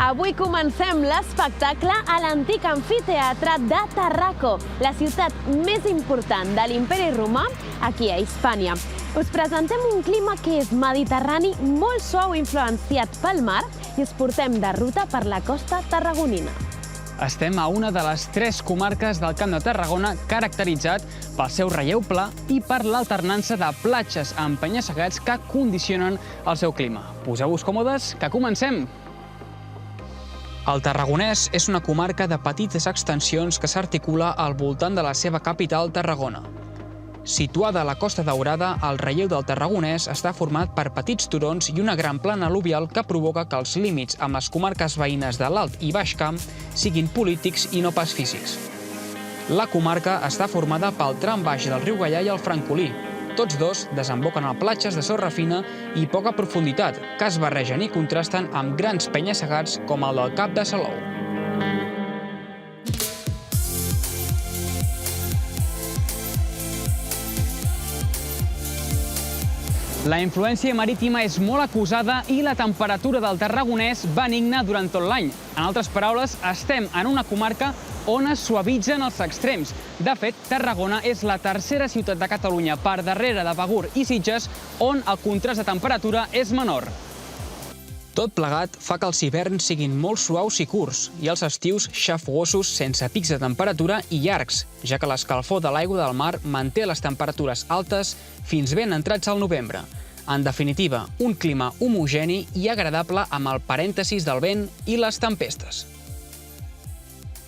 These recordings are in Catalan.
Avui comencem l'espectacle a l'antic amfiteatre de Tarraco, la ciutat més important de l'Imperi Romà aquí a Hispània. Us presentem un clima que és mediterrani, molt suau influenciat pel mar i us portem de ruta per la costa tarragonina. Estem a una de les 3 comarques del Camp de Tarragona caracteritzat pel seu relleu pla i per l'alternança de platges amb penya-segats que condicionen el seu clima. Poseu-vos còmodes, que comencem! El Tarragonès és una comarca de petites extensions que s'articula al voltant de la seva capital, Tarragona. Situada a la Costa Daurada, el relleu del Tarragonès està format per petits turons i una gran plana al·luvial que provoca que els límits amb les comarques veïnes de l'Alt i Baix Camp siguin polítics i no pas físics. La comarca està formada pel tram baix del riu Gaià i el Francolí. Tots dos desemboquen a platges de sorra fina i poca profunditat, que es barregen i contrasten amb grans penya-segats com el del Cap de Salou. La influència marítima és molt acusada i la temperatura del Tarragonès benigna durant tot l'any. En altres paraules, estem en una comarca on es suavitzen els extrems. De fet, Tarragona és la tercera ciutat de Catalunya per darrere de Begur i Sitges, on el contrast de temperatura és menor. Tot plegat fa que els hiverns siguin molt suaus i curts i els estius xafogosos sense pics de temperatura i llargs, ja que l'escalfor de l'aigua del mar manté les temperatures altes fins ben entrats al novembre. En definitiva, un clima homogeni i agradable amb el parèntesis del vent i les tempestes.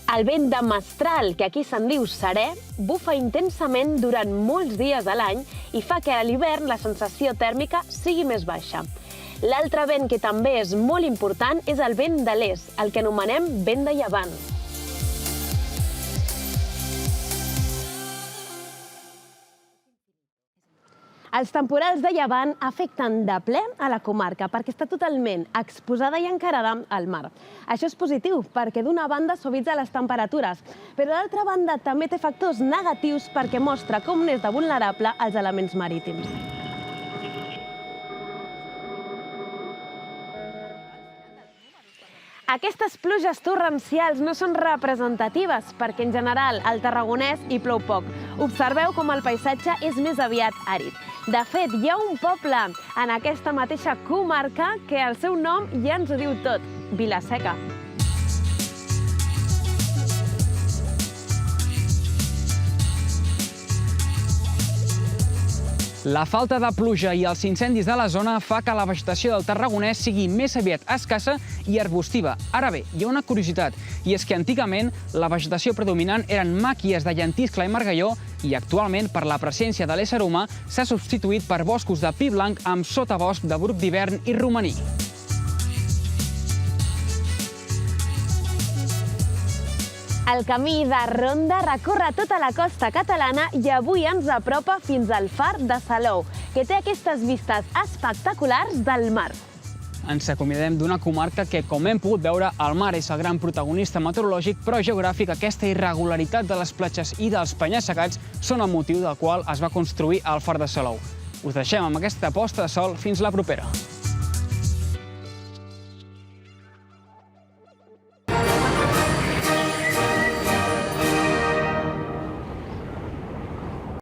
El vent de mestral, que aquí se'n diu serè, bufa intensament durant molts dies a l'any i fa que a l'hivern la sensació tèrmica sigui més baixa. L'altre vent que també és molt important és el vent de l'est, el que anomenem vent de llevant. Els temporals de llevant afecten de ple a la comarca perquè està totalment exposada i encarada al mar. Això és positiu perquè d'una banda suavitza les temperatures, però d'altra banda també té factors negatius perquè mostra com n'és de vulnerable als elements marítims. Aquestes pluges torrencials no són representatives perquè en general al Tarragonès hi plou poc. Observeu com el paisatge és més aviat àrid. De fet, hi ha un poble en aquesta mateixa comarca que el seu nom ja ens ho diu tot, Vila-seca. La falta de pluja i els incendis de la zona fa que la vegetació del Tarragonès sigui més aviat escassa i arbustiva. Ara bé, hi ha una curiositat, i és que antigament la vegetació predominant eren màquies de llentiscle i margalló i actualment, per la presència de l'ésser humà, s'ha substituït per boscos de pi blanc amb sotabosc de bruc d'hivern i romaní. El camí de ronda recorre tota la costa catalana i avui ens apropa fins al far de Salou, que té aquestes vistes espectaculars del mar. Ens acomiadem d'una comarca que, com hem pogut veure, el mar és el gran protagonista meteorològic, però geogràfic aquesta irregularitat de les platges i dels penya-segats són el motiu del qual es va construir el far de Salou. Us deixem amb aquesta posta de sol fins la propera.